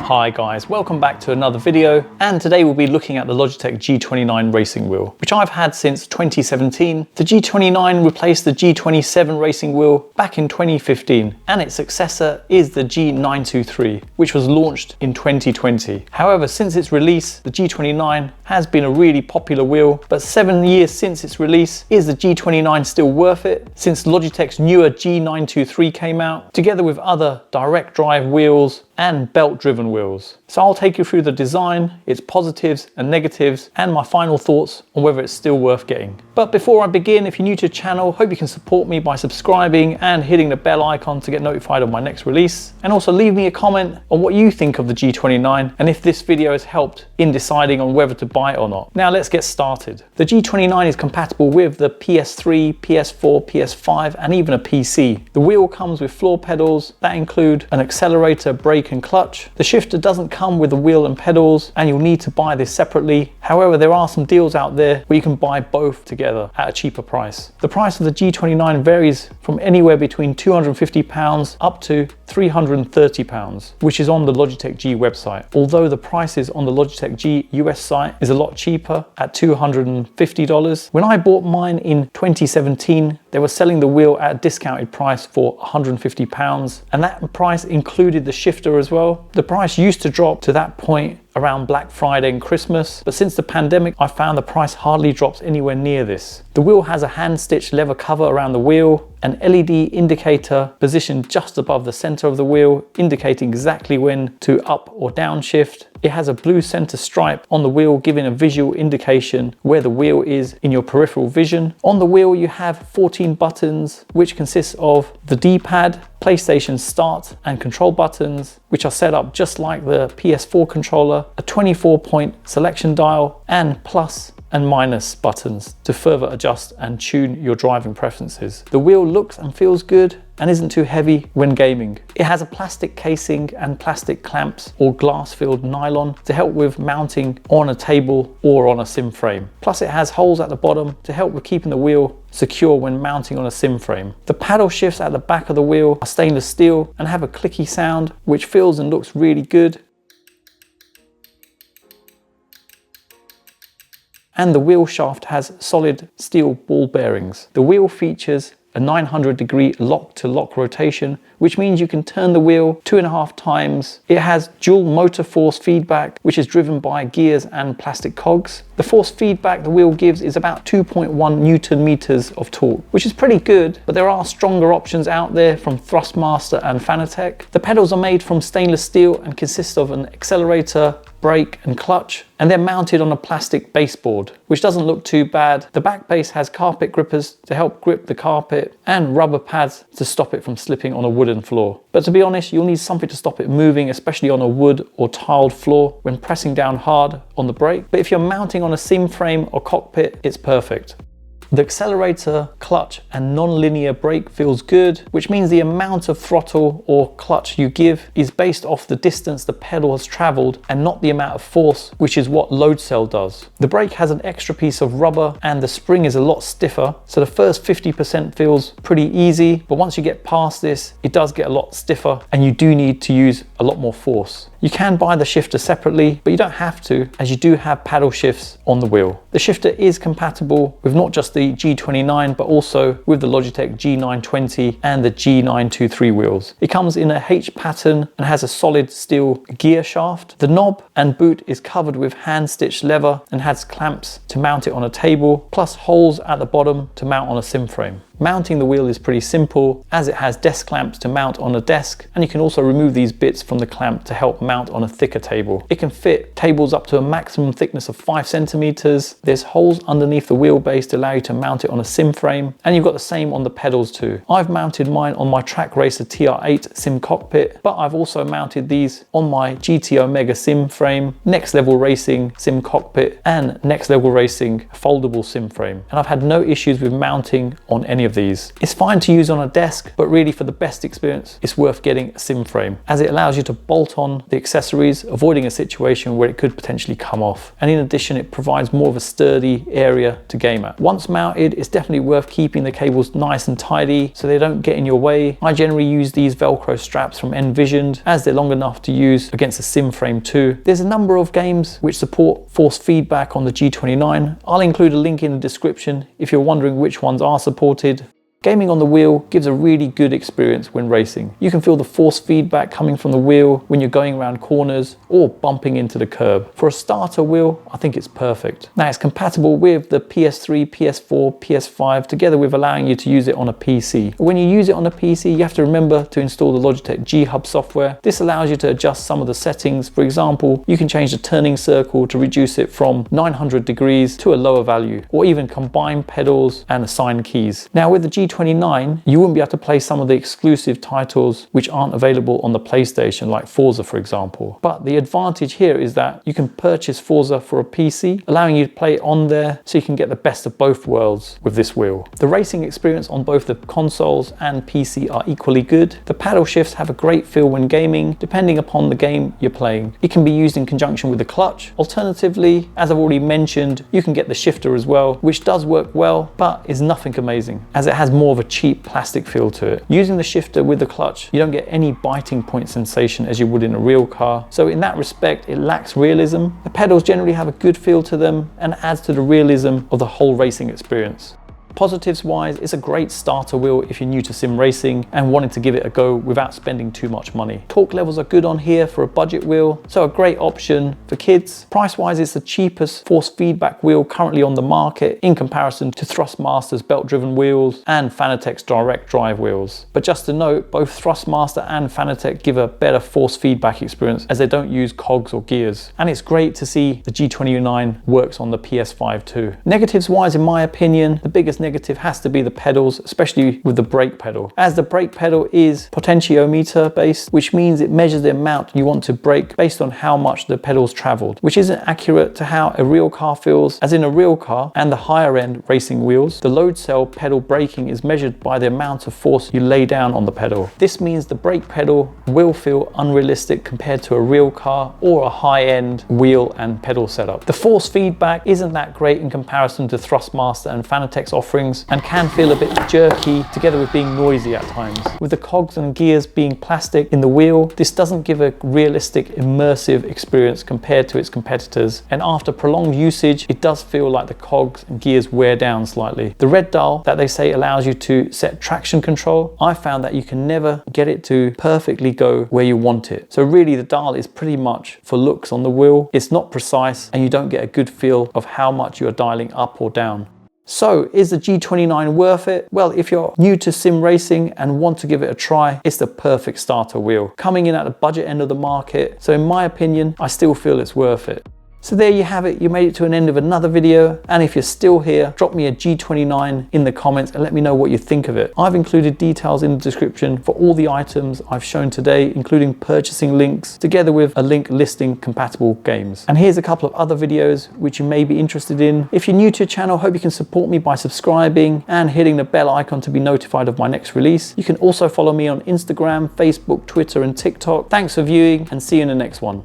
Hi guys, welcome back to another video, and today we'll be looking at the Logitech G29 racing wheel, which I've had since 2017. The G29 replaced the G27 racing wheel back in 2015, and its successor is the G923, which was launched in 2020. However, since its release, the G29 has been a really popular wheel, but 7 years since its release, is the G29 still worth it? Since Logitech's newer G923 came out, together with other direct drive wheels and belt driven wheels. So I'll take you through the design, its positives and negatives, and my final thoughts on whether it's still worth getting. But before I begin, if you're new to the channel, hope you can support me by subscribing and hitting the bell icon to get notified of my next release. And also leave me a comment on what you think of the G29 and if this video has helped in deciding on whether to buy it or not. Now let's get started. The G29 is compatible with the PS3, PS4, PS5 and even a PC. The wheel comes with floor pedals that include an accelerator, brake and clutch. The shifter doesn't come with the wheel and pedals, and you'll need to buy this separately. However, there are some deals out there where you can buy both together at a cheaper price. The price of the G29 varies from anywhere between £250 up to £330, which is on the Logitech G website. Although the prices on the Logitech G US site is a lot cheaper at $250. When I bought mine in 2017, they were selling the wheel at a discounted price for £150, and that price included the shifter as well. The price used to drop to that point around Black Friday and Christmas, but since the pandemic, I found the price hardly drops anywhere near this. The wheel has a hand-stitched leather cover around the wheel, an LED indicator positioned just above the center of the wheel, indicating exactly when to up or down shift. It has a blue center stripe on the wheel, giving a visual indication where the wheel is in your peripheral vision. On the wheel, you have 14 buttons, which consists of the D-pad, PlayStation start and control buttons, which are set up just like the PS4 controller, a 24-point selection dial, and plus and minus buttons to further adjust and tune your driving preferences. The wheel looks and feels good and isn't too heavy when gaming. It has a plastic casing and plastic clamps or glass-filled nylon to help with mounting on a table or on a sim frame. Plus it has holes at the bottom to help with keeping the wheel secure when mounting on a sim frame. The paddle shifts at the back of the wheel are stainless steel and have a clicky sound which feels and looks really good. And the wheel shaft has solid steel ball bearings. The wheel features a 900-degree lock-to-lock rotation, which means you can turn the wheel 2.5 times. It has dual motor force feedback, which is driven by gears and plastic cogs. The force feedback the wheel gives is about 2.1 Newton meters of torque, which is pretty good, but there are stronger options out there from Thrustmaster and Fanatec. The pedals are made from stainless steel and consist of an accelerator, brake and clutch, and they're mounted on a plastic baseboard, which doesn't look too bad. The back base has carpet grippers to help grip the carpet and rubber pads to stop it from slipping on a wooden floor. But to be honest, you'll need something to stop it moving, especially on a wood or tiled floor when pressing down hard on the brake. But if you're mounting on a sim frame or cockpit, it's perfect. The accelerator, clutch and non-linear brake feels good, which means the amount of throttle or clutch you give is based off the distance the pedal has traveled and not the amount of force, which is what load cell does. The brake has an extra piece of rubber and the spring is a lot stiffer, so the first 50% feels pretty easy, but once you get past this, it does get a lot stiffer and you do need to use a lot more force. You can buy the shifter separately, but you don't have to, as you do have paddle shifts on the wheel. The shifter is compatible with not just the G29, but also with the Logitech G920 and the G923 wheels. It comes in a H pattern and has a solid steel gear shaft. The knob and boot is covered with hand-stitched leather and has clamps to mount it on a table, plus holes at the bottom to mount on a sim frame. Mounting the wheel is pretty simple, as it has desk clamps to mount on a desk, and you can also remove these bits from the clamp to help mount on a thicker table. It can fit tables up to a maximum thickness of 5 centimeters. There's holes underneath the wheelbase to allow you to mount it on a sim frame, and you've got the same on the pedals too. I've mounted mine on my Track Racer TR8 sim cockpit, but I've also mounted these on my GT Omega sim frame, Next Level Racing sim cockpit, and Next Level Racing foldable sim frame, and I've had no issues with mounting on any of these. It's fine to use on a desk, but really for the best experience, it's worth getting a sim frame, as it allows you to bolt on the accessories, avoiding a situation where it could potentially come off. And in addition, it provides more of a sturdy area to game at. Once mounted, it's definitely worth keeping the cables nice and tidy so they don't get in your way. I generally use these Velcro straps from Envisioned, as they're long enough to use against a sim frame too. There's a number of games which support force feedback on the G29. I'll include a link in the description if you're wondering which ones are supported. Gaming on the wheel gives a really good experience when racing. You can feel the force feedback coming from the wheel when you're going around corners or bumping into the curb. For a starter wheel, I think it's perfect. Now, it's compatible with the PS3, PS4, PS5, together with allowing you to use it on a PC. But when you use it on a PC, you have to remember to install the Logitech G Hub software. This allows you to adjust some of the settings. For example, you can change the turning circle to reduce it from 900 degrees to a lower value, or even combine pedals and assign keys. Now, with the G29, you wouldn't be able to play some of the exclusive titles which aren't available on the PlayStation, like Forza for example. But the advantage here is that you can purchase Forza for a PC, allowing you to play it on there, so you can get the best of both worlds with this wheel. The racing experience on both the consoles and PC are equally good. The paddle shifts have a great feel when gaming, depending upon the game you're playing. It can be used in conjunction with the clutch. Alternatively, as I've already mentioned, you can get the shifter as well, which does work well, but is nothing amazing, as it has more of a cheap plastic feel to it. Using the shifter with the clutch, you don't get any biting point sensation as you would in a real car. So in that respect, it lacks realism. The pedals generally have a good feel to them and adds to the realism of the whole racing experience. Positives wise, it's a great starter wheel if you're new to sim racing and wanting to give it a go without spending too much money. Torque levels are good on here for a budget wheel, so a great option for kids. Price wise, it's the cheapest force feedback wheel currently on the market in comparison to Thrustmaster's belt driven wheels and Fanatec's direct drive wheels. But just to note, both Thrustmaster and Fanatec give a better force feedback experience as they don't use cogs or gears. And it's great to see the G29 works on the PS5 too. Negatives wise, in my opinion, the biggest negative has to be the pedals, especially with the brake pedal, as the brake pedal is potentiometer based, which means it measures the amount you want to brake based on how much the pedals traveled, which isn't accurate to how a real car feels, as in a real car and the higher end racing wheels, the load cell pedal braking is measured by the amount of force you lay down on the pedal. This means the brake pedal will feel unrealistic compared to a real car or a high-end wheel and pedal setup. The force feedback isn't that great in comparison to Thrustmaster and Fanatec's offerings, and can feel a bit jerky together with being noisy at times. With the cogs and gears being plastic in the wheel, this doesn't give a realistic immersive experience compared to its competitors, and after prolonged usage it does feel like the cogs and gears wear down slightly. The red dial that they say allows you to set traction control, I found that you can never get it to perfectly go where you want it. So really the dial is pretty much for looks on the wheel. It's not precise and you don't get a good feel of how much you are dialing up or down. So is the G29 worth it? Well, if you're new to sim racing and want to give it a try, it's the perfect starter wheel, coming in at the budget end of the market. So in my opinion, I still feel it's worth it. So there you have it, you made it to an end of another video, and if you're still here, drop me a G29 in the comments and let me know what you think of it. I've included details in the description for all the items I've shown today, including purchasing links, together with a link listing compatible games. And here's a couple of other videos which you may be interested in. If you're new to the channel, hope you can support me by subscribing and hitting the bell icon to be notified of my next release. You can also follow me on Instagram, Facebook, Twitter and TikTok. Thanks for viewing and see you in the next one.